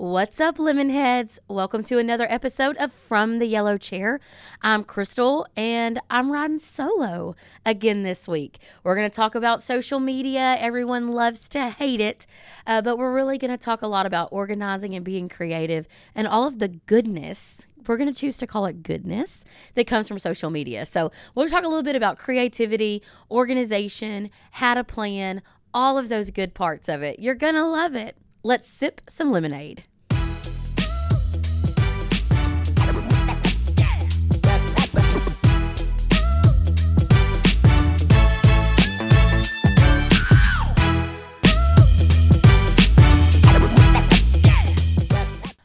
What's up, Lemonheads? Welcome to another episode of From the Yellow Chair. I'm Crystal, and I'm riding solo again this week. We're going to talk about social media. Everyone loves to hate it, but we're really going to talk a lot about organizing and being creative and all of the goodness. We're going to choose to call it goodness that comes from social media. So we'll talk a little bit about creativity, organization, how to plan, all of those good parts of it. You're going to love it. Let's sip some lemonade.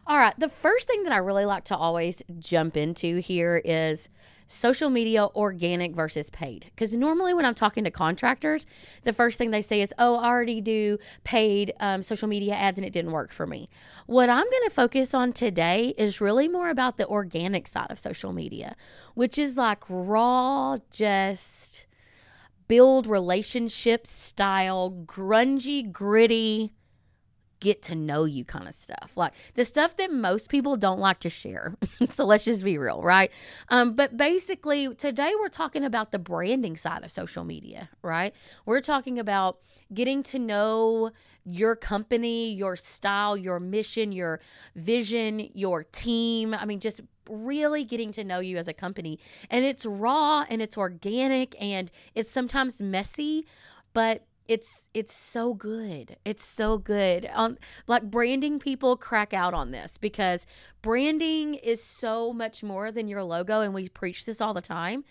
All right, the first thing that I really like to always jump into here is social media organic versus paid. Because normally when I'm talking to contractors, the first thing they say is, oh, I already do paid social media ads and it didn't work for me. What I'm going to focus on today is really more about the organic side of social media, which is like raw, just build relationship style, grungy, gritty, get to know you kind of stuff, like the stuff that most people don't like to share. So let's just be real, right? But basically today we're talking about the branding side of social media, right? We're talking about getting to know your company, your style, your mission, your vision, your team. I mean, just really getting to know you as a company. And it's raw and it's organic and it's sometimes messy, but it's so good. It's so good. Like branding people crack out on this because branding is so much more than your logo. And we preach this all the time.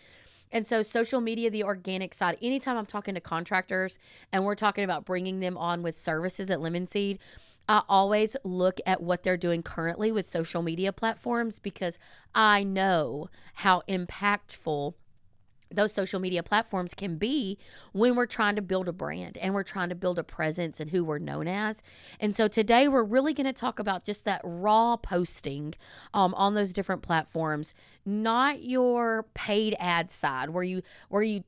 And so social media, the organic side, anytime I'm talking to contractors and we're talking about bringing them on with services at Lemon Seed, I always look at what they're doing currently with social media platforms because I know how impactful those social media platforms can be when we're trying to build a brand and we're trying to build a presence and who we're known as. And so today we're really going to talk about just that raw posting on those different platforms, not your paid ad side where you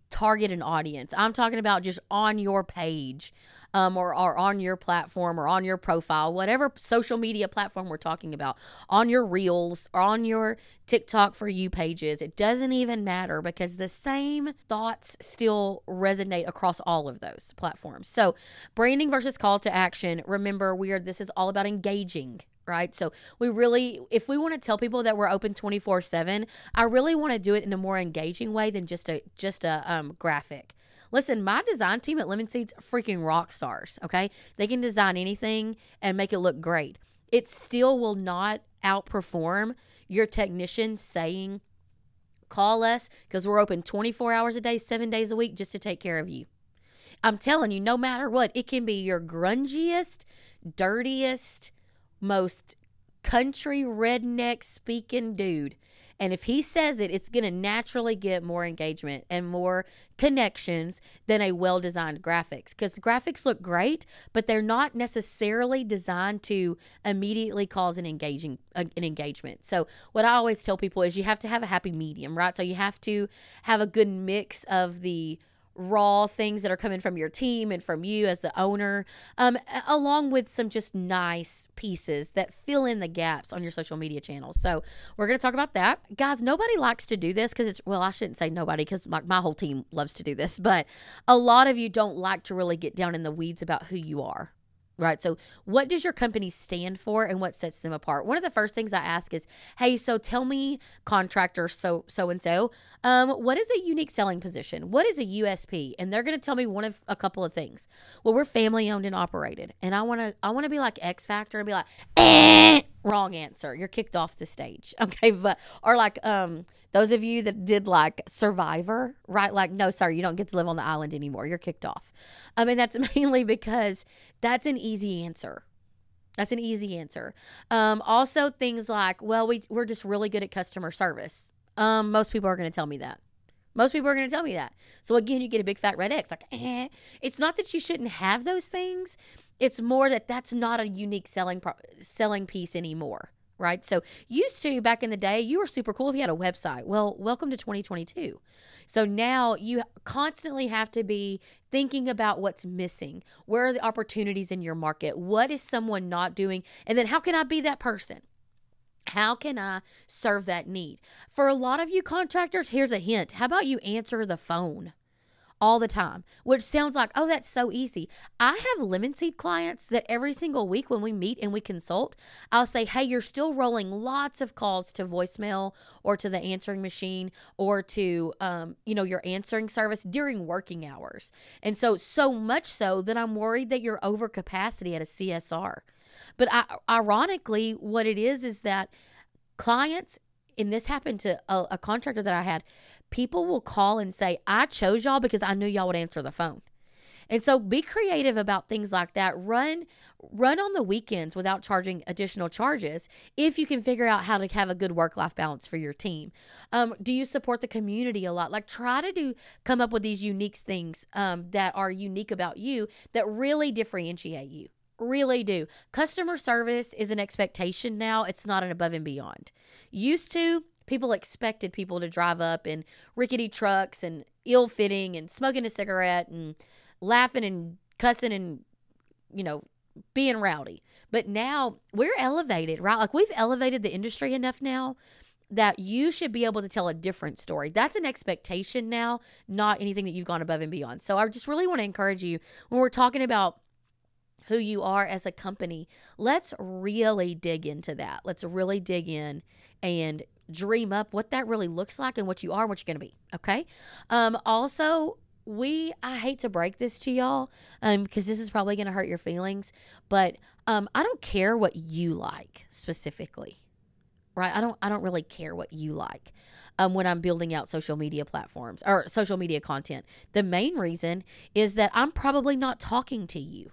target an audience. I'm talking about just on your page. Or on your platform or on your profile, whatever social media platform we're talking about, on your reels or on your TikTok for you pages. It doesn't even matter because the same thoughts still resonate across all of those platforms. So branding versus call to action. Remember, this is all about engaging. Right. So if we want to tell people that we're open 24/7, I really want to do it in a more engaging way than just a graphic. Listen, my design team at Lemon Seed's freaking rock stars, okay? They can design anything and make it look great. It still will not outperform your technician saying, call us because we're open 24 hours a day, 7 days a week just to take care of you. I'm telling you, no matter what, it can be your grungiest, dirtiest, most country redneck speaking dude. And if he says it, it's going to naturally get more engagement and more connections than a well-designed graphics. Because graphics look great, but they're not necessarily designed to immediately cause an engagement. So what I always tell people is you have to have a happy medium, right? So you have to have a good mix of the raw things that are coming from your team and from you as the owner, along with some just nice pieces that fill in the gaps on your social media channels. So we're going to talk about that. Guys, nobody likes to do this because I shouldn't say nobody because my whole team loves to do this, but a lot of you don't like to really get down in the weeds about who you are. Right. So what does your company stand for and what sets them apart? One of the first things I ask is, hey, so tell me, contractor so-and-so, what is a unique selling position? What is a USP? And they're going to tell me a couple of things. Well, we're family owned and operated. And I want to be like X Factor and be like, wrong answer. You're kicked off the stage. Okay. Or like, those of you that did like Survivor, right? Like, no, sir, you don't get to live on the island anymore. You're kicked off. I mean, that's mainly because that's an easy answer. That's an easy answer. Also things like, well, we're just really good at customer service. Most people are going to tell me that. Most people are going to tell me that. So again, you get a big fat red X. Like, It's not that you shouldn't have those things. It's more that that's not a unique selling piece anymore. right? So used to back in the day, you were super cool if you had a website. Well, welcome to 2022. So now you constantly have to be thinking about what's missing. Where are the opportunities in your market? What is someone not doing? And then how can I be that person? How can I serve that need? For a lot of you contractors, here's a hint. How about you answer the phone all the time? Which sounds like, oh, that's so easy. I have Lemon Seed clients that every single week when we meet and we consult, I'll say, hey, you're still rolling lots of calls to voicemail or to the answering machine or to, your answering service during working hours. And so much so that I'm worried that you're over capacity at a CSR. But ironically, what it is that clients, and this happened to a contractor that I had, people will call and say, I chose y'all because I knew y'all would answer the phone. And so be creative about things like that. Run on the weekends without charging additional charges if you can figure out how to have a good work-life balance for your team. Do you support the community a lot? Like try to come up with these unique things that are unique about you that really differentiate you. Really do. Customer service is an expectation now. It's not an above and beyond. Used to, people expected people to drive up in rickety trucks and ill-fitting and smoking a cigarette and laughing and cussing and, being rowdy. But now we're elevated, right? Like we've elevated the industry enough now that you should be able to tell a different story. That's an expectation now, not anything that you've gone above and beyond. So I just really want to encourage you when we're talking about who you are as a company, let's really dig into that. Let's really dig in and dream up what that really looks like and what you are and what you're going to be. Okay. Also, I hate to break this to y'all, because this is probably going to hurt your feelings, but, I don't care what you like specifically, right? I don't really care what you like. When I'm building out social media platforms or social media content, the main reason is that I'm probably not talking to you.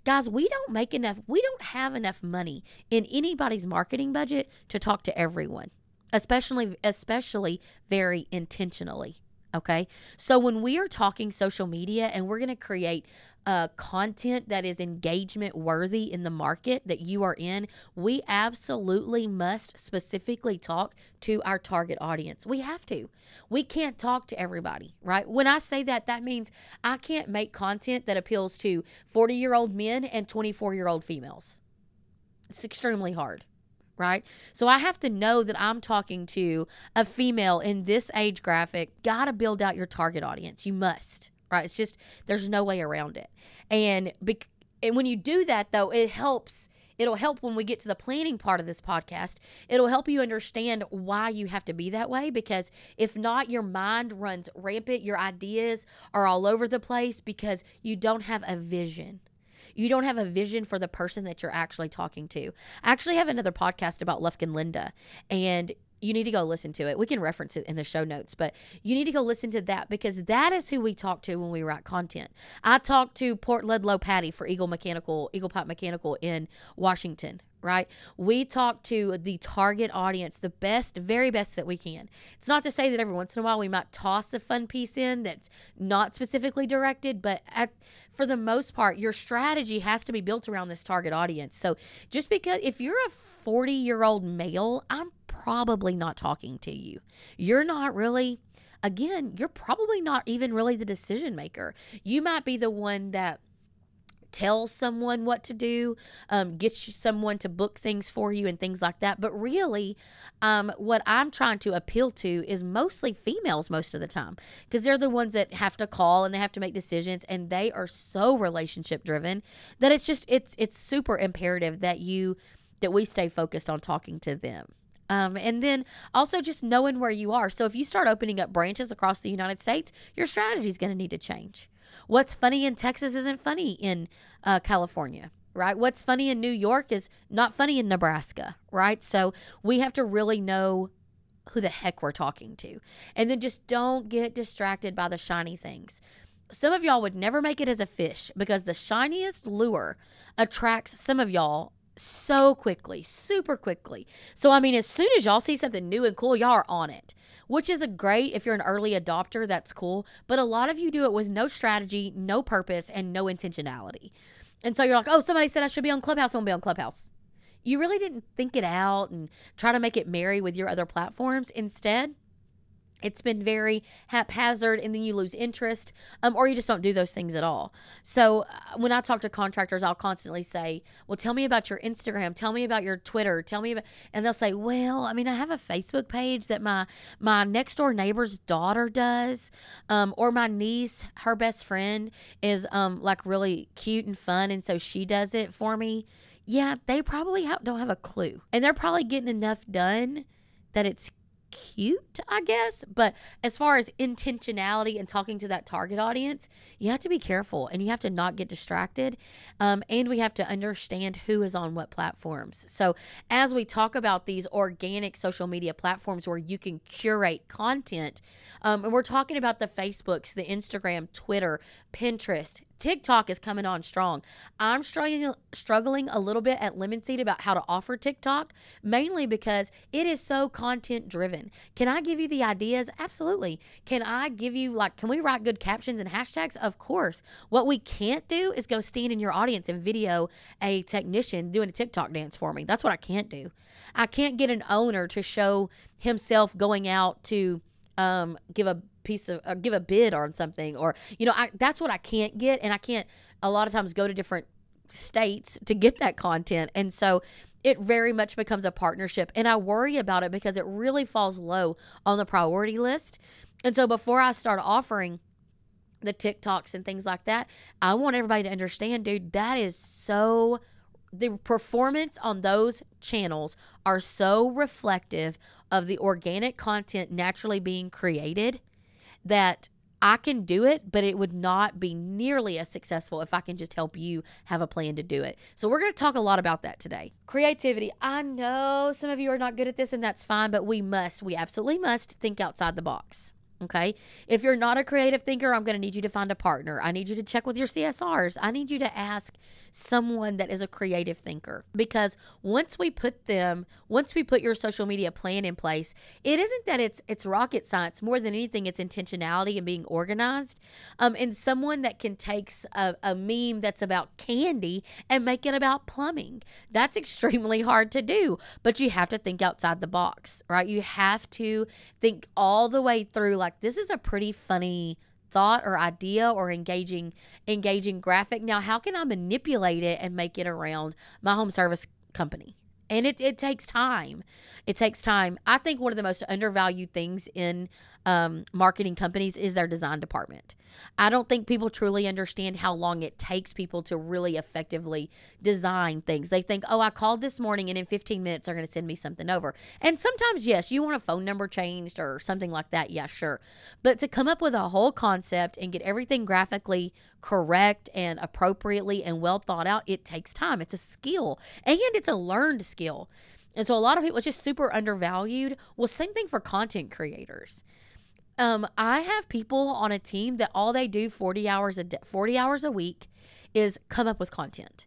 Guys, we don't have enough money in anybody's marketing budget to talk to everyone, especially very intentionally. Okay. So when we are talking social media and we're going to create content that is engagement worthy in the market that you are in, we absolutely must specifically talk to our target audience. We have to. We can't talk to everybody, right? When I say that, that means I can't make content that appeals to 40-year-old men and 24-year-old females. It's extremely hard. Right? So I have to know that I'm talking to a female in this age graphic. Got to build out your target audience. You must, right? It's just, there's no way around it. And when you do that though, it'll help when we get to the planning part of this podcast. It'll help you understand why you have to be that way, because if not, your mind runs rampant. Your ideas are all over the place because you don't have a vision. You don't have a vision for the person that you're actually talking to. I actually have another podcast about Lufkin Linda, and you need to go listen to it. We can reference it in the show notes, but you need to go listen to that because that is who we talk to when we write content. I talked to Port Ludlow Patty for Eagle Pipe Mechanical in Washington, right? We talk to the target audience, the best, very best that we can. It's not to say that every once in a while we might toss a fun piece in that's not specifically directed, but for the most part, your strategy has to be built around this target audience. So just because if you're a 40-year-old male, I'm probably not talking to you. You're not really, again, you're probably not even really the decision maker. You might be the one that tells someone what to do, gets someone to book things for you and things like that. But really, what I'm trying to appeal to is mostly females most of the time, because they're the ones that have to call and they have to make decisions, and they are so relationship driven that it's super imperative that we stay focused on talking to them. And then also just knowing where you are. So if you start opening up branches across the United States, your strategy is going to need to change. What's funny in Texas isn't funny in California, right? What's funny in New York is not funny in Nebraska, right? So we have to really know who the heck we're talking to. And then just don't get distracted by the shiny things. Some of y'all would never make it as a fish because the shiniest lure attracts some of y'all so quickly, super quickly. So, I mean, as soon as y'all see something new and cool, y'all are on it, which is great. If you're an early adopter, that's cool. But a lot of you do it with no strategy, no purpose, and no intentionality. And so you're like, oh, somebody said I should be on Clubhouse. I'm going to be on Clubhouse. you really didn't think it out and try to make it marry with your other platforms. Instead, it's been very haphazard, and then you lose interest, or you just don't do those things at all. So when I talk to contractors, I'll constantly say, well, tell me about your Instagram. Tell me about your Twitter. Tell me about, and they'll say, well, I mean, I have a Facebook page that my next door neighbor's daughter does, or my niece, her best friend is like really cute and fun, and so she does it for me. Yeah, they probably don't have a clue, and they're probably getting enough done that it's cute, I guess. But as far as intentionality and talking to that target audience, you have to be careful, and you have to not get distracted. And we have to understand who is on what platforms. So as we talk about these organic social media platforms where you can curate content, and we're talking about the Facebooks, the Instagram, Twitter, Pinterest, TikTok is coming on strong. I'm struggling a little bit at Lemon Seed about how to offer TikTok, mainly because it is so content driven. Can I give you the ideas? Absolutely. Can I give you, can we write good captions and hashtags? Of course. What we can't do is go stand in your audience and video a technician doing a TikTok dance for me. That's what I can't do. I can't get an owner to show himself going out to give a bid on something, or that's what I can't get, and I can't a lot of times go to different states to get that content, and so it very much becomes a partnership, and I worry about it because it really falls low on the priority list. And so before I start offering the TikToks and things like that, I want everybody to understand, dude, the performance on those channels are so reflective of the organic content naturally being created that I can do it, but it would not be nearly as successful if I can just help you have a plan to do it. So we're going to talk a lot about that today. Creativity. I know some of you are not good at this, and that's fine, but we absolutely must think outside the box. Okay. If you're not a creative thinker, I'm going to need you to find a partner. I need you to check with your CSRs. I need you to ask someone that is a creative thinker, because once we put your social media plan in place, it isn't that it's rocket science. More than anything, it's intentionality and being organized. And someone that can take a meme that's about candy and make it about plumbing. That's extremely hard to do, but you have to think outside the box, right? You have to think all the way through, like, this is a pretty funny thought or idea or engaging graphic. Now, how can I manipulate it and make it around my home service company? And it takes time. It takes time. I think one of the most undervalued things in marketing companies is their design department. I don't think people truly understand how long it takes people to really effectively design things. They think, oh, I called this morning and in 15 minutes they're going to send me something over. And sometimes, yes, you want a phone number changed or something like that. Yeah, sure. But to come up with a whole concept and get everything graphically correct and appropriately and well thought out, it takes time. It's a skill, and it's a learned skill. And so a lot of people, it's just super undervalued. Well, same thing for content creators. I have people on a team that all they do 40 hours a week is come up with content.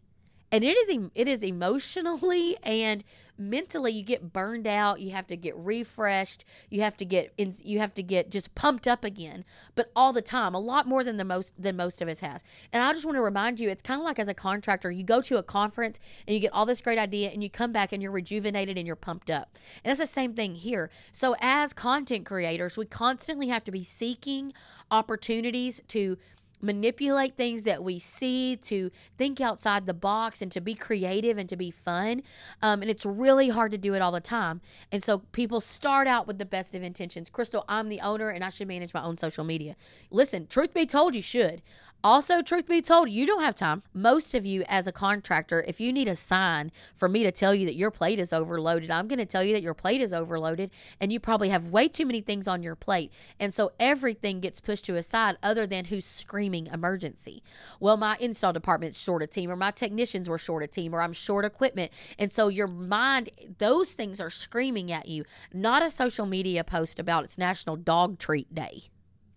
And it is emotionally and mentally, you get burned out. You have to get refreshed. You have to get just pumped up again, but all the time, a lot more than most of us has. And I just want to remind you, it's kind of like as a contractor, you go to a conference and you get all this great idea and you come back and you're rejuvenated and you're pumped up. And it's the same thing here. So as content creators, we constantly have to be seeking opportunities to manipulate things that we see, to think outside the box, and to be creative and to be fun. And it's really hard to do it all the time. And so people start out with the best of intentions. Crystal, I'm the owner and I should manage my own social media. Listen, truth be told, you should. Also, truth be told, you don't have time. Most of you as a contractor, if you need a sign for me to tell you that your plate is overloaded, I'm going to tell you that your plate is overloaded, and you probably have way too many things on your plate. And so everything gets pushed to a side other than who's screaming emergency. Well, my install department's short a team, or my technicians were short a team, or I'm short equipment. And so your mind, those things are screaming at you, not a social media post about it's National Dog Treat Day.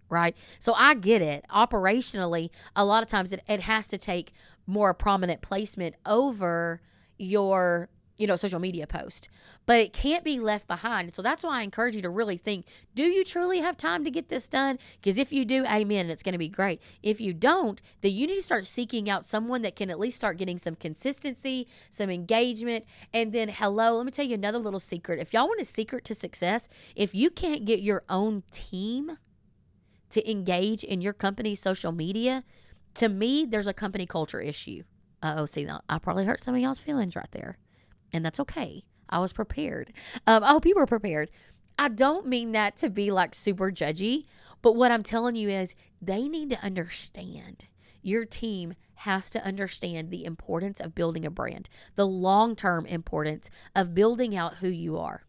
Right? So I get it. Operationally, a lot of times it has to take more prominent placement over your social media post, but it can't be left behind. So that's why I encourage you to really think, do you truly have time to get this done? Because if you do, amen, it's going to be great. If you don't, then you need to start seeking out someone that can at least start getting some consistency, some engagement. And then, hello, let me tell you another little secret. If y'all want a secret to success, if you can't get your own team to engage in your company's social media, to me, there's a company culture issue. See, now I probably hurt some of y'all's feelings right there. And that's okay. I was prepared. I hope you were prepared. I don't mean that to be like super judgy, but what I'm telling you is they need to understand. Your team has to understand the importance of building a brand, the long-term importance of building out who you are.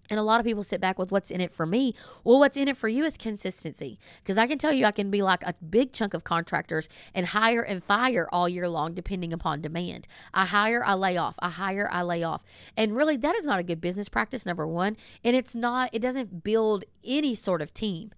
And a lot of people sit back with what's in it for me. Well, what's in it for you is consistency. Because I can tell you, I can be like a big chunk of contractors and hire and fire all year long depending upon demand. I hire, I lay off. I hire, I lay off. And really, that is not a good business practice, number one. And it doesn't build any sort of team.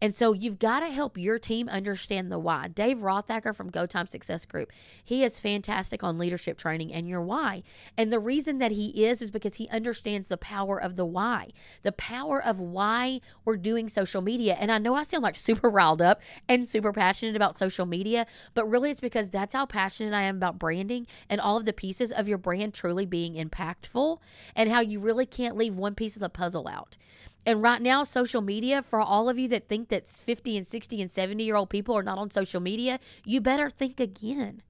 And so you've got to help your team understand the why. Dave Rothacker from Go Time Success Group, he is fantastic on leadership training and your why. And the reason that he is because he understands the power of the why, the power of why we're doing social media. And I know I sound like super riled up and super passionate about social media, but really it's because that's how passionate I am about branding and all of the pieces of your brand truly being impactful and how you really can't leave one piece of the puzzle out. And right now, social media, for all of you that think that 50 and 60 and 70-year-old people are not on social media, you better think again.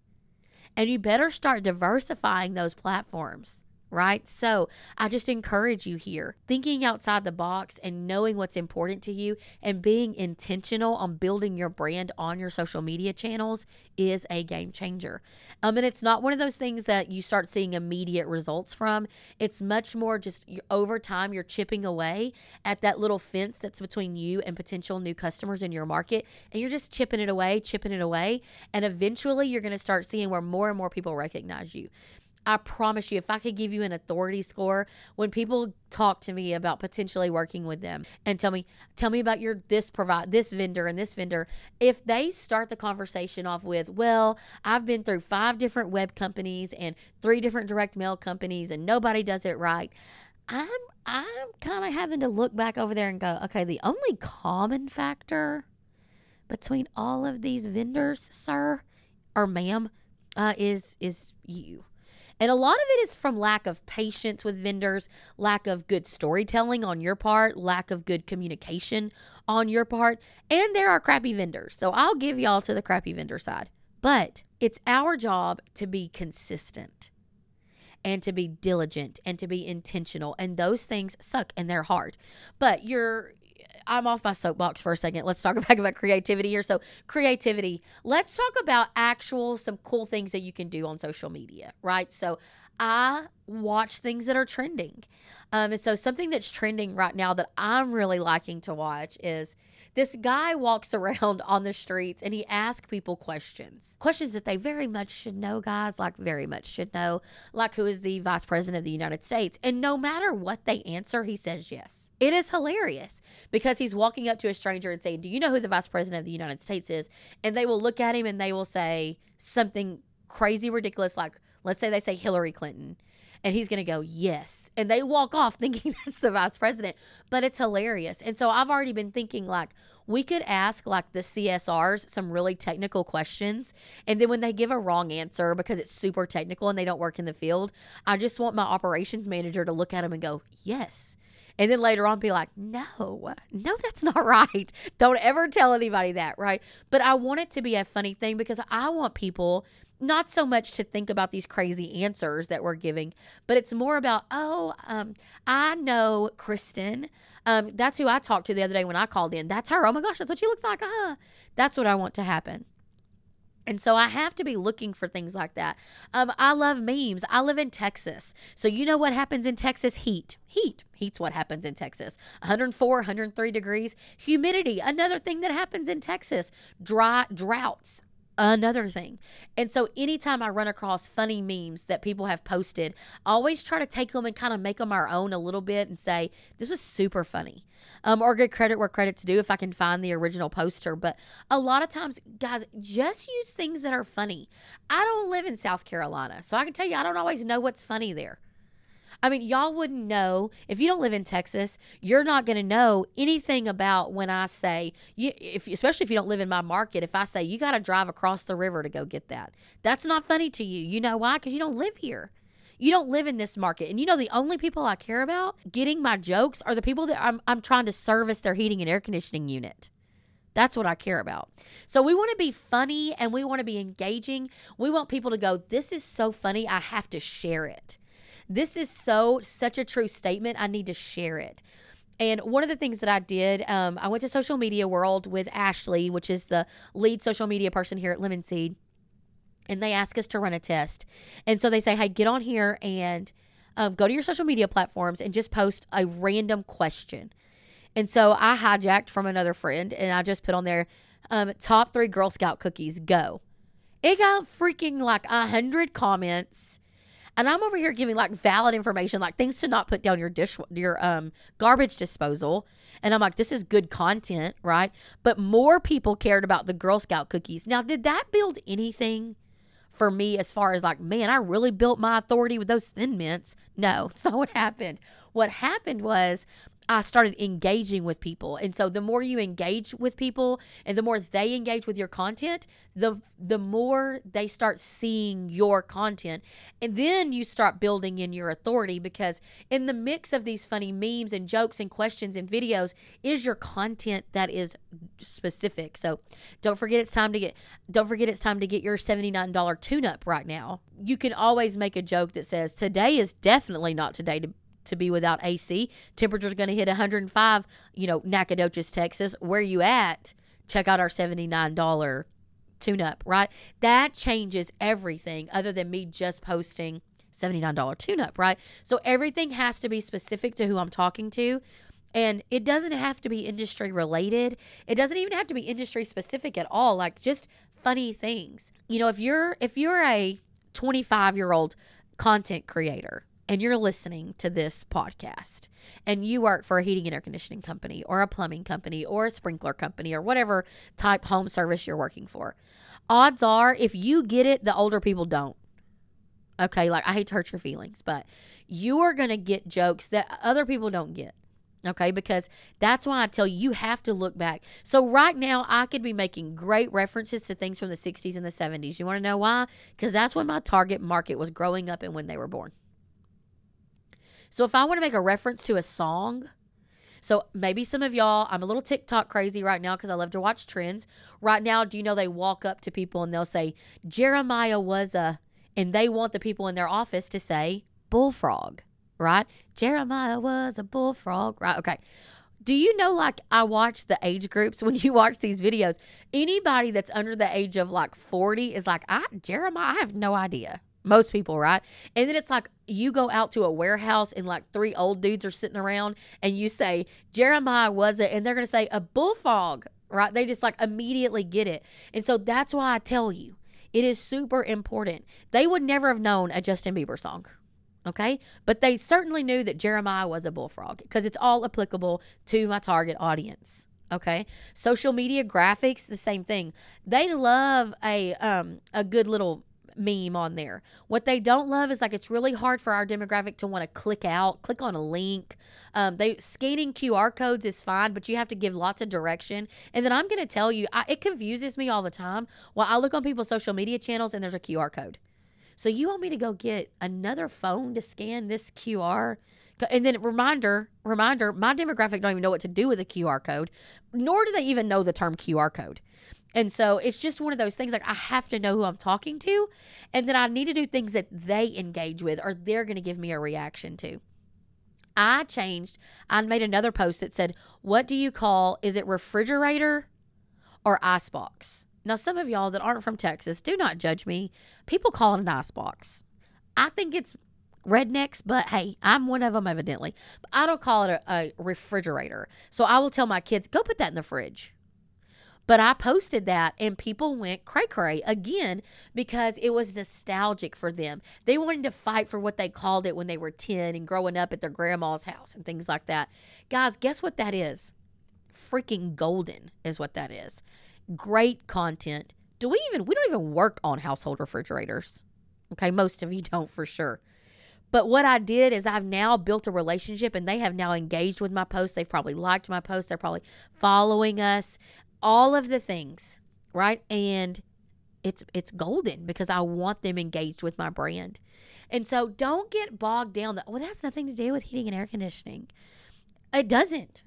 And you better start diversifying those platforms, right? So I just encourage you here, thinking outside the box and knowing what's important to you and being intentional on building your brand on your social media channels is a game changer. And it's not one of those things that you start seeing immediate results from. It's much more just over time, you're chipping away at that little fence that's between you and potential new customers in your market. And you're just chipping it away. And eventually you're going to start seeing where more and more people recognize you. I promise you, if I could give you an authority score, when people talk to me about potentially working with them and tell me about this vendor and this vendor, if they start the conversation off with, well, I've been through 5 different web companies and 3 different direct mail companies and nobody does it right, I'm kind of having to look back over there and go, okay, the only common factor between all of these vendors, sir or ma'am, is you. And a lot of it is from lack of patience with vendors, lack of good storytelling on your part, lack of good communication on your part, and there are crappy vendors. So I'll give y'all to the crappy vendor side. But it's our job to be consistent and to be diligent and to be intentional. And those things suck and they're hard. But I'm off my soapbox for a second. Let's talk about creativity here. So creativity, let's talk about some cool things that you can do on social media, right? So I watch things that are trending. And so something that's trending right now that I'm really liking to watch is this guy walks around on the streets and he asks people questions that they very much should know, guys, like very much should know, like who is the vice president of the United States. And no matter what they answer, he says yes. It is hilarious because he's walking up to a stranger and saying, do you know who the vice president of the United States is? And they will look at him and they will say something crazy ridiculous, like let's say they say Hillary Clinton. And he's going to go, yes. And they walk off thinking that's the vice president. But it's hilarious. And so I've already been thinking like we could ask like the CSRs some really technical questions. And then when they give a wrong answer because it's super technical and they don't work in the field, I just want my operations manager to look at them and go, yes. And then later on be like, no, that's not right. Don't ever tell anybody that, right? But I want it to be a funny thing because I want people not so much to think about these crazy answers that we're giving, but it's more about, I know Kristen. That's who I talked to the other day when I called in. That's her. Oh my gosh, that's what she looks like. That's what I want to happen. And so I have to be looking for things like that. I love memes. I live in Texas. So you know what happens in Texas? Heat's what happens in Texas. 104, 103 degrees. Humidity, another thing that happens in Texas. Droughts. Another thing. And so anytime I run across funny memes that people have posted, I always try to take them and kind of make them our own a little bit and say, this was super funny. Or give credit where credit's due if I can find the original poster. But a lot of times, guys, just use things that are funny. I don't live in South Carolina, so I can tell you I don't always know what's funny there. I mean, y'all wouldn't know if you don't live in Texas. You're not going to know anything about when I say, especially if you don't live in my market. If I say you got to drive across the river to go get that, that's not funny to you. You know why? Because you don't live here. You don't live in this market. And you know, the only people I care about getting my jokes are the people that I'm trying to service their heating and air conditioning unit. That's what I care about. So we want to be funny and we want to be engaging. We want people to go, this is so funny, I have to share it. This is such a true statement. I need to share it. And one of the things that I did, I went to Social Media World with Ashley, which is the lead social media person here at Lemon Seed. And they ask us to run a test. And so they say, hey, get on here and go to your social media platforms and just post a random question. And so I hijacked from another friend and I just put on there, top 3 Girl Scout cookies, go. It got freaking like 100 comments. And I'm over here giving like valid information, like things to not put down your garbage disposal. And I'm like, this is good content, right? But more people cared about the Girl Scout cookies. Now, did that build anything for me as far as like, man, I really built my authority with those Thin Mints? No, that's not what happened. What happened was I started engaging with people. And so the more you engage with people and the more they engage with your content, the more they start seeing your content. And then you start building in your authority, because in the mix of these funny memes and jokes and questions and videos is your content that is specific. So don't forget it's time to get your $79 tune-up right now. You can always make a joke that says, today is definitely not today to be without AC. Temperature's going to hit 105, Nacogdoches, Texas. Where you at? Check out our $79 tune-up, right? That changes everything other than me just posting $79 tune-up, right? So everything has to be specific to who I'm talking to. And it doesn't have to be industry related. It doesn't even have to be industry specific at all. Like just funny things. If you're a 25-year-old content creator, and you're listening to this podcast and you work for a heating and air conditioning company or a plumbing company or a sprinkler company or whatever type home service you're working for, odds are if you get it, the older people don't. Okay, like I hate to hurt your feelings, but you are going to get jokes that other people don't get. Okay, because that's why I tell you, you have to look back. So right now, I could be making great references to things from the 60s and the 70s. You want to know why? Because that's when my target market was growing up and when they were born. So if I want to make a reference to a song, so maybe some of y'all, I'm a little TikTok crazy right now because I love to watch trends. Right now, do you know they walk up to people and they'll say, Jeremiah was a, and they want the people in their office to say bullfrog, right? Jeremiah was a bullfrog, right? Okay. Do you know, like, I watch the age groups when you watch these videos? Anybody that's under the age of like 40 is like, Jeremiah, I have no idea. Most people, right? And then it's like you go out to a warehouse and like 3 old dudes are sitting around and you say, Jeremiah was it? And they're going to say a bullfrog, right? They just like immediately get it. And so that's why I tell you, it is super important. They would never have known a Justin Bieber song, okay? But they certainly knew that Jeremiah was a bullfrog because it's all applicable to my target audience. Okay. Social media graphics, the same thing. They love a good little meme on there. What they don't love is like it's really hard for our demographic to want to click on a link. Scanning QR codes is fine, but you have to give lots of direction. And then I'm going to tell you, it confuses me all the time. Well, I look on people's social media channels and there's a QR code. So you want me to go get another phone to scan this QR? And then reminder, my demographic don't even know what to do with a QR code, nor do they even know the term QR code. And so it's just one of those things, like I have to know who I'm talking to, and then I need to do things that they engage with or they're going to give me a reaction to. I made another post that said, what do you call, is it refrigerator or icebox? Now, some of y'all that aren't from Texas, do not judge me. People call it an icebox. I think it's rednecks, but hey, I'm one of them evidently. But I don't call it a refrigerator. So I will tell my kids, go put that in the fridge. But I posted that and people went cray cray again because it was nostalgic for them. They wanted to fight for what they called it when they were 10 and growing up at their grandma's house and things like that. Guys, guess what that is? Freaking golden is what that is. Great content. We don't even work on household refrigerators. Okay, most of you don't for sure. But what I did is I've now built a relationship and they have now engaged with my posts. They've probably liked my posts. They're probably following us. All of the things, right? And it's golden because I want them engaged with my brand. And so don't get bogged down that, well, that's nothing to do with heating and air conditioning. It doesn't.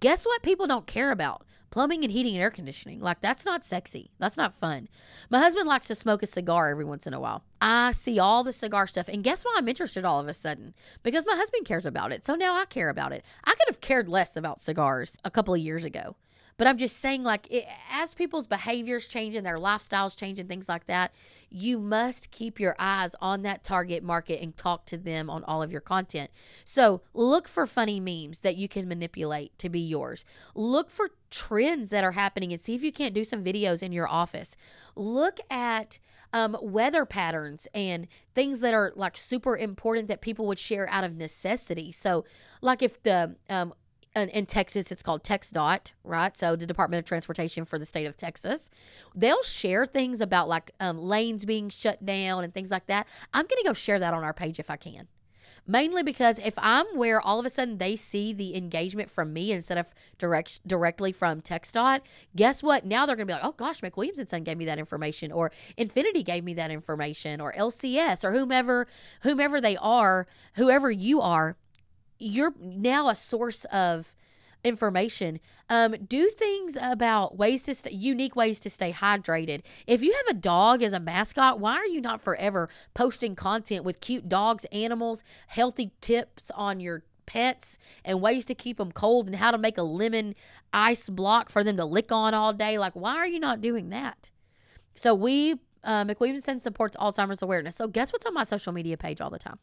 Guess what people don't care about? Plumbing and heating and air conditioning. Like, that's not sexy. That's not fun. My husband likes to smoke a cigar every once in a while. I see all the cigar stuff. And guess why I'm interested all of a sudden? Because my husband cares about it. So now I care about it. I could have cared less about cigars a couple of years ago. But I'm just saying, like, as people's behaviors change and their lifestyles change and things like that, you must keep your eyes on that target market and talk to them on all of your content. So look for funny memes that you can manipulate to be yours. Look for trends that are happening and see if you can't do some videos in your office. Look at weather patterns and things that are like super important that people would share out of necessity. So like if the in Texas, it's called TxDOT, right? So the Department of Transportation for the state of Texas, they'll share things about like lanes being shut down and things like that. I'm going to go share that on our page if I can. Mainly because if I'm where all of a sudden they see the engagement from me instead of directly from TxDOT, guess what? Now they're going to be like, oh gosh, McWilliams and Son gave me that information, or Infinity gave me that information, or LCS, or whomever they are, whoever you are. You're now a source of information. Do things about unique ways to stay hydrated. If you have a dog as a mascot, why are you not forever posting content with cute dogs, animals, healthy tips on your pets and ways to keep them cold and how to make a lemon ice block for them to lick on all day? Like, why are you not doing that? So McWilliams supports Alzheimer's awareness. So guess what's on my social media page all the time?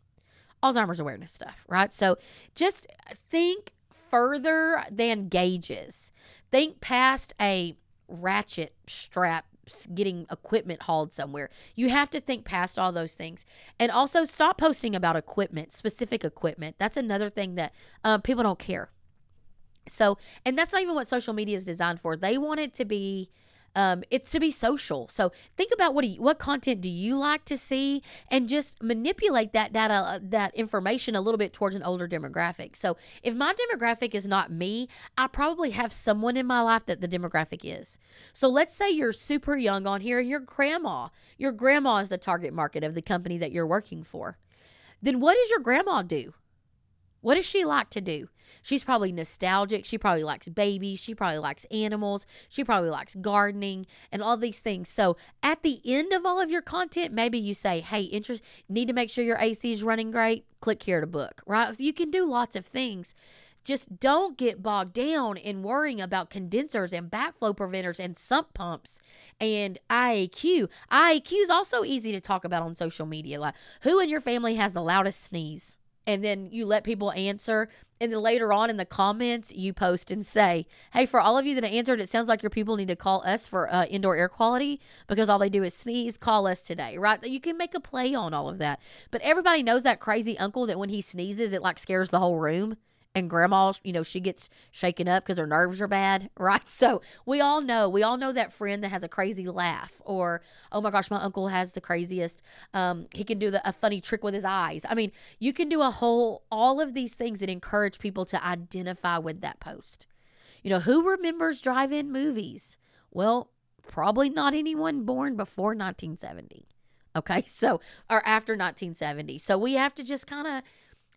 Alzheimer's awareness stuff, right? So just think further than gauges. Think past a ratchet strap getting equipment hauled somewhere. You have to think past all those things. And also stop posting about equipment, specific equipment. That's another thing that people don't care. So, and that's not even what social media is designed for. They want it to be it's to be social. So think about what content do you like to see, and just manipulate that data, that information a little bit towards an older demographic. So if my demographic is not me, I probably have someone in my life that the demographic is. So let's say you're super young on here and your grandma is the target market of the company that you're working for. Then what does your grandma do? What does she like to do? She's probably nostalgic. She probably likes babies. She probably likes animals. She probably likes gardening and all these things. So at the end of all of your content, maybe you say, hey, need to make sure your AC is running great. Click here to book, right? So you can do lots of things. Just don't get bogged down in worrying about condensers and backflow preventers and sump pumps and IAQ. IAQ is also easy to talk about on social media. Like, who in your family has the loudest sneeze? And then you let people answer. And then later on in the comments, you post and say, hey, for all of you that answered, it sounds like your people need to call us for indoor air quality because all they do is sneeze. Call us today, right? You can make a play on all of that. But everybody knows that crazy uncle that when he sneezes, it like scares the whole room. And grandma, she gets shaken up because her nerves are bad, right? So we all know that friend that has a crazy laugh, or, oh my gosh, my uncle has the craziest, he can do a funny trick with his eyes. I mean, you can do all of these things that encourage people to identify with that post. Who remembers drive-in movies? Well, probably not anyone born before 1970. Okay, or after 1970. So we have to just kind of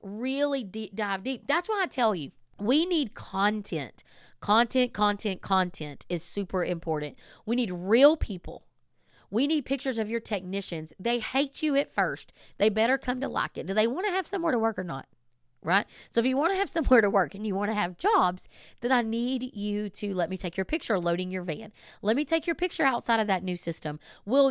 really dive deep. That's why I tell you, we need content. Content is super important. We need real people. We need pictures of your technicians. They hate you at first. They better come to like it. Do they want to have somewhere to work or not? right? So if you want to have somewhere to work and you want to have jobs, then I need you to let me take your picture loading your van. Let me take your picture outside of that new system.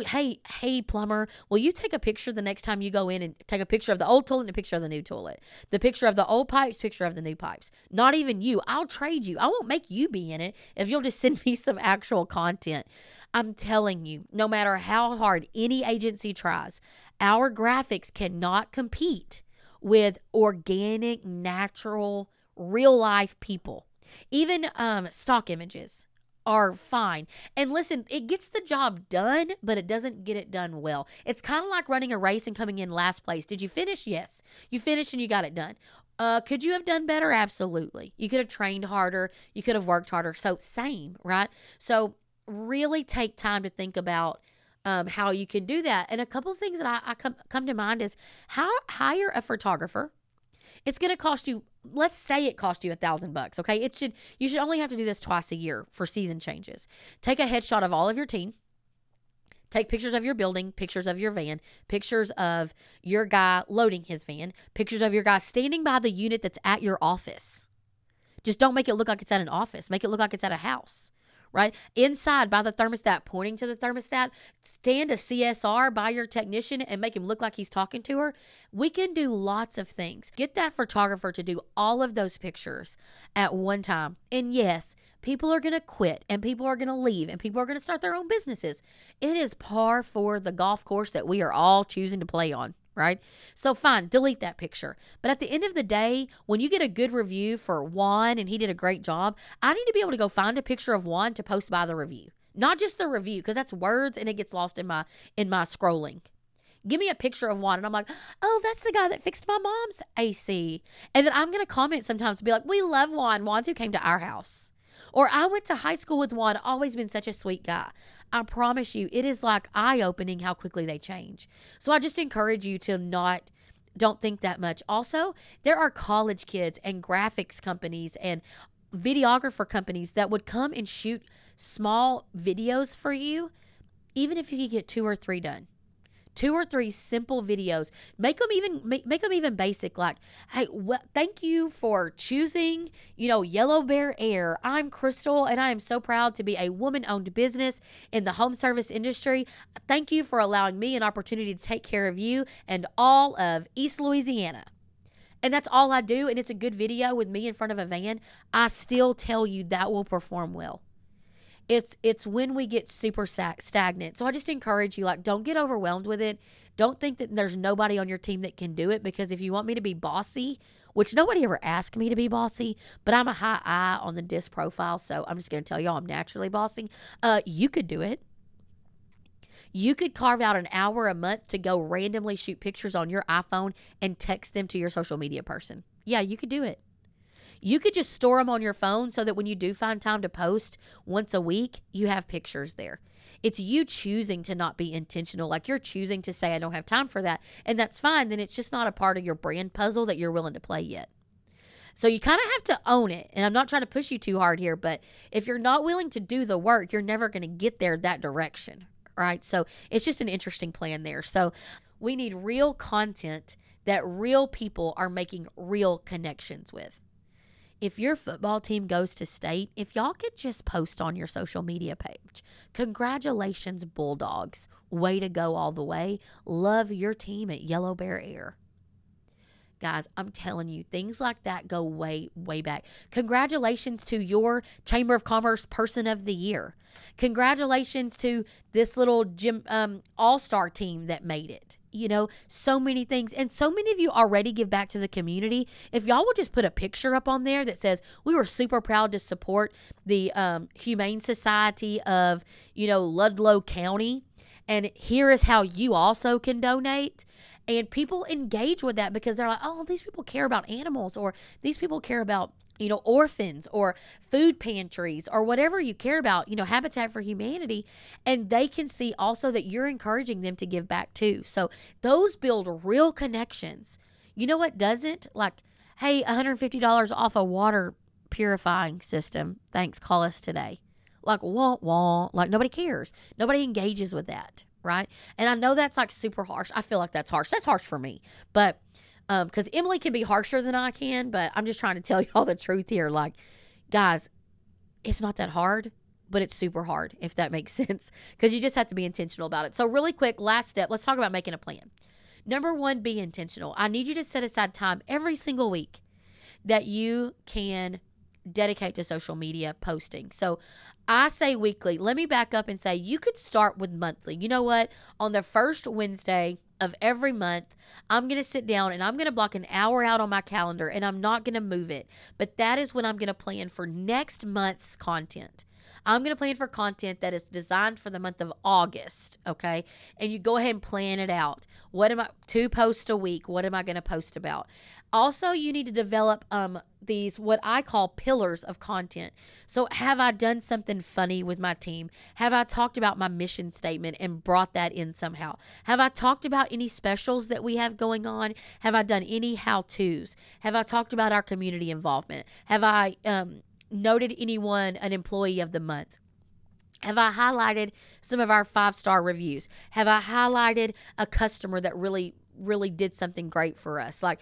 Hey, plumber, will you take a picture the next time you go in and take a picture of the old toilet and a picture of the new toilet? The picture of the old pipes, picture of the new pipes. Not even you. I'll trade you. I won't make you be in it if you'll just send me some actual content. I'm telling you, no matter how hard any agency tries, our graphics cannot compete with organic, natural, real life people. Even stock images are fine. And listen, it gets the job done, but it doesn't get it done well. It's kind of like running a race and coming in last place. Did you finish? Yes. You finished and you got it done. Could you have done better? Absolutely. You could have trained harder. You could have worked harder. So same, right? So really take time to think about how you can do that. And a couple of things that I come to mind is hire a photographer. It's going to cost you, let's say it cost you $1,000. Okay. You should only have to do this twice a year for season changes. Take a headshot of all of your team. Take pictures of your building, pictures of your van, pictures of your guy loading his van, pictures of your guy standing by the unit that's at your office. Just don't make it look like it's at an office. Make it look like it's at a house. Right? Inside by the thermostat, pointing to the thermostat, stand a CSR by your technician and make him look like he's talking to her. We can do lots of things. Get that photographer to do all of those pictures at one time. And yes, people are going to quit and people are going to leave and people are going to start their own businesses. It is par for the golf course that we are all choosing to play on. Right? So fine, delete that picture. But at the end of the day, when you get a good review for Juan and he did a great job, I need to be able to go find a picture of Juan to post by the review. Not just the review, because that's words and it gets lost in my scrolling. Give me a picture of Juan and I'm like, oh, that's the guy that fixed my mom's AC. And then I'm going to comment sometimes to be like, we love Juan. Juan's who came to our house. Or I went to high school with Juan, always been such a sweet guy. I promise you, it is like eye-opening how quickly they change. So I just encourage you to don't think that much. Also, there are college kids and graphics companies and videographer companies that would come and shoot small videos for you, even if you could get 2 or 3 done. 2 or 3 simple videos. Make them even basic. Like, hey, thank you for choosing, Yellow Bear Air. I'm Crystal, and I am so proud to be a woman-owned business in the home service industry. Thank you for allowing me an opportunity to take care of you and all of East Louisiana. And that's all I do, and it's a good video with me in front of a van. I still tell you that will perform well. It's when we get super stagnant. So I just encourage you, don't get overwhelmed with it. Don't think that there's nobody on your team that can do it, because if you want me to be bossy, which nobody ever asked me to be bossy, but I'm a high I on the disc profile, so I'm just going to tell y'all I'm naturally bossy. You could do it. You could carve out an hour a month to go randomly shoot pictures on your iPhone and text them to your social media person. Yeah, you could do it. You could just store them on your phone so that when you do find time to post once a week, you have pictures there. It's you choosing to not be intentional. Like you're choosing to say, I don't have time for that. And that's fine. Then it's just not a part of your brand puzzle that you're willing to play yet. So you kind of have to own it. And I'm not trying to push you too hard here, but if you're not willing to do the work, you're never going to get there that direction. Right? So it's just an interesting plan there. So we need real content that real people are making real connections with. If your football team goes to state, if y'all could just post on your social media page, congratulations, Bulldogs. Way to go all the way. Love your team at Yellow Bear Air. Guys, I'm telling you, things like that go way, way back. Congratulations to your Chamber of Commerce Person of the Year. Congratulations to this little gym all-star team that made it. So many things. And so many of you already give back to the community. If y'all will just put a picture up on there that says, we were super proud to support the Humane Society of, Ludlow County. And here is how you also can donate. And people engage with that because they're like, oh, these people care about animals, or these people care about, orphans or food pantries or whatever you care about, Habitat for Humanity. And they can see also that you're encouraging them to give back too. So those build real connections. You know what doesn't? Like, hey, $150 off a water purifying system. Thanks, call us today. Like, wah, wah. Like, nobody cares. Nobody engages with that, right? And I know that's like super harsh. I feel like that's harsh. That's harsh for me. But Because Emily can be harsher than I can, but I'm just trying to tell y'all the truth here. Like, guys, it's not that hard, but it's super hard, if that makes sense, because you just have to be intentional about it. So really quick, last step, let's talk about making a plan. Number one, be intentional. I need you to set aside time every single week that you can dedicate to social media posting. So I say weekly. Let me back up and say you could start with monthly. You know what? On the first Wednesday of every month, I'm going to sit down and I'm going to block an hour out on my calendar, and I'm not going to move it. But that is when I'm going to plan for next month's content. I'm going to plan for content that is designed for the month of August, okay? And you go ahead and plan it out. What am I, 2 posts a week? What am I going to post about? Also, you need to develop these, what I call pillars of content. So have I done something funny with my team? Have I talked about my mission statement and brought that in somehow? Have I talked about any specials that we have going on? Have I done any how-tos? Have I talked about our community involvement? Have I noted anyone an employee of the month? Have I highlighted some of our 5-star reviews? Have I highlighted a customer that really did something great for us? Like,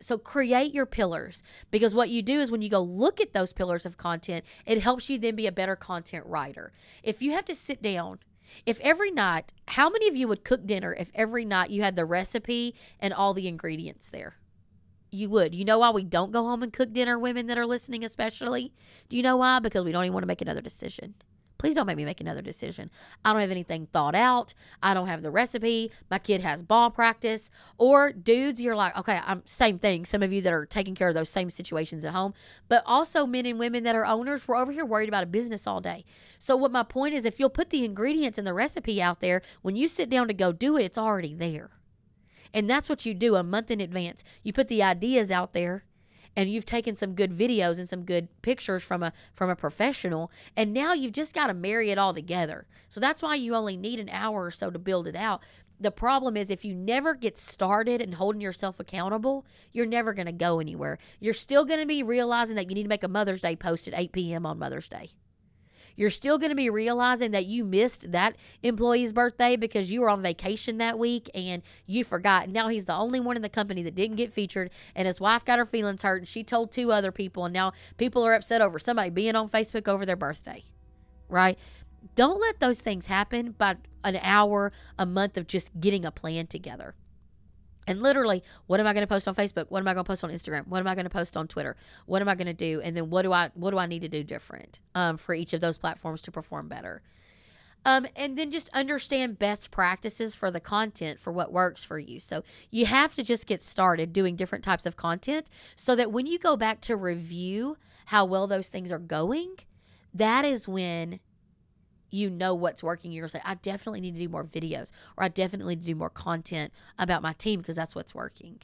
so create your pillars, because what you do is when you go look at those pillars of content, it helps you then be a better content writer. If you have to sit down, if every night, how many of you would cook dinner if every night you had the recipe and all the ingredients there? You would. You know why we don't go home and cook dinner, women that are listening especially? Do you know why? Because we don't even want to make another decision. Please don't make me make another decision. I don't have anything thought out. I don't have the recipe. My kid has ball practice. Or dudes, you're like, okay, same thing. Some of you that are taking care of those same situations at home, but also men and women that are owners, we're over here worried about a business all day. So what my point is, if you'll put the ingredients and the recipe out there, when you sit down to go do it, it's already there. And that's what you do a month in advance. You put the ideas out there, and you've taken some good videos and some good pictures from a professional, and now you've just got to marry it all together. So that's why you only need an hour or so to build it out. The problem is if you never get started and holding yourself accountable, you're never going to go anywhere. You're still going to be realizing that you need to make a Mother's Day post at 8 p.m. on Mother's Day. You're still going to be realizing that you missed that employee's birthday because you were on vacation that week and you forgot. Now he's the only one in the company that didn't get featured, and his wife got her feelings hurt, and she told 2 other people, and now people are upset over somebody being on Facebook over their birthday, right? Don't let those things happen by an hour, a month of just getting a plan together. And literally, what am I going to post on Facebook? What am I going to post on Instagram? What am I going to post on Twitter? What am I going to do? And then what do I need to do different for each of those platforms to perform better? And then just understand best practices for the content for what works for you. So you have to just get started doing different types of content so that when you go back to review how well those things are going, that is when you know what's working. You're going to say, I definitely need to do more videos, or I definitely need to do more content about my team because that's what's working.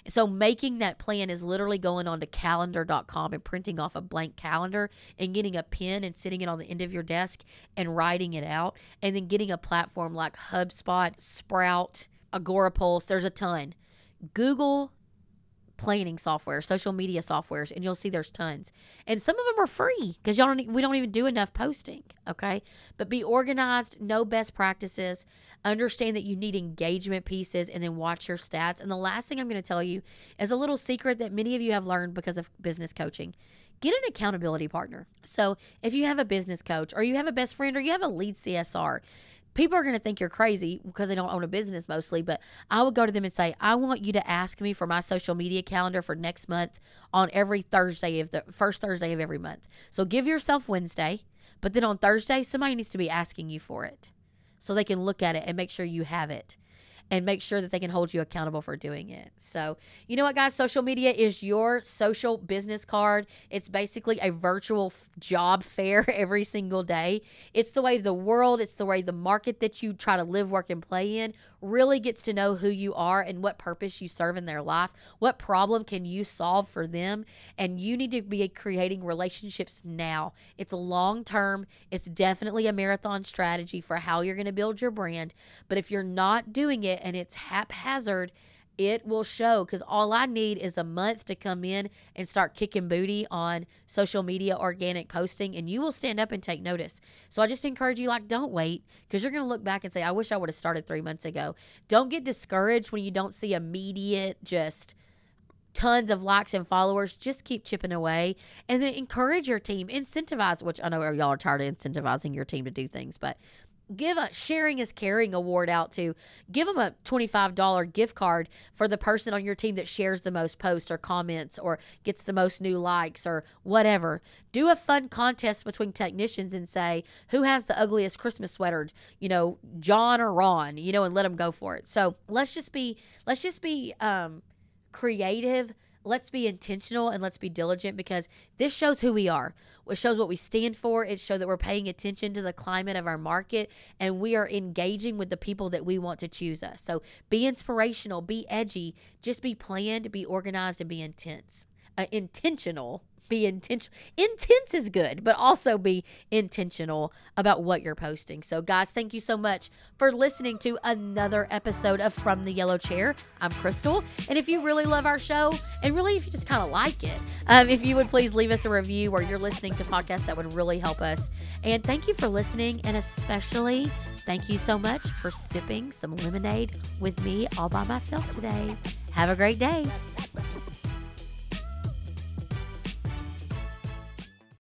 So making that plan is literally going on to calendar.com and printing off a blank calendar and getting a pen and sitting it on the end of your desk and writing it out, and then getting a platform like HubSpot, Sprout, Agorapulse. There's a ton. Google planning software, social media softwares, and you'll see there's tons. And some of them are free because we don't even do enough posting, okay? But be organized, know best practices, understand that you need engagement pieces, and then watch your stats. And the last thing I'm going to tell you is a little secret that many of you have learned because of business coaching. Get an accountability partner. So if you have a business coach, or you have a best friend, or you have a lead CSR, people are going to think you're crazy because they don't own a business mostly, but I would go to them and say, I want you to ask me for my social media calendar for next month on every Thursday of the first Thursday of every month. So give yourself Wednesday, but then on Thursday, somebody needs to be asking you for it so they can look at it and make sure you have it, and make sure that they can hold you accountable for doing it. So, you know what, guys? Social media is your social business card. It's basically a virtual job fair every single day. It's the way the world, it's the way the market that you try to live, work, and play in really gets to know who you are and what purpose you serve in their life. What problem can you solve for them? And you need to be creating relationships now. It's long term. It's definitely a marathon strategy for how you're going to build your brand. But if you're not doing it and it's haphazard, It will show, because all I need is a month to come in and start kicking booty on social media organic posting, and you will stand up and take notice. So I just encourage you, like, don't wait, because you're going to look back and say, I wish I would have started 3 months ago. Don't get discouraged when you don't see immediate, just tons of likes and followers. Just keep chipping away, and then encourage your team, incentivize, which I know y'all are tired of incentivizing your team to do things, but give a sharing is caring award out to. Give them a $25 gift card for the person on your team that shares the most posts or comments or gets the most new likes or whatever. Do a fun contest between technicians and say, who has the ugliest Christmas sweater, John or Ron, and let them go for it. So let's just be creative. Let's be intentional, and let's be diligent, because this shows who we are. It shows what we stand for. It shows that we're paying attention to the climate of our market, and we are engaging with the people that we want to choose us. So be inspirational, be edgy, just be planned, be organized, and be intentional. Be intentional. Intense is good, but also be intentional about what you're posting. So guys, thank you so much for listening to another episode of From the Yellow Chair. I'm Crystal. And if you really love our show, and really if you just kind of like it, if you would please leave us a review where you're listening to podcasts, that would really help us. And thank you for listening. And especially thank you so much for sipping some lemonade with me all by myself today. Have a great day.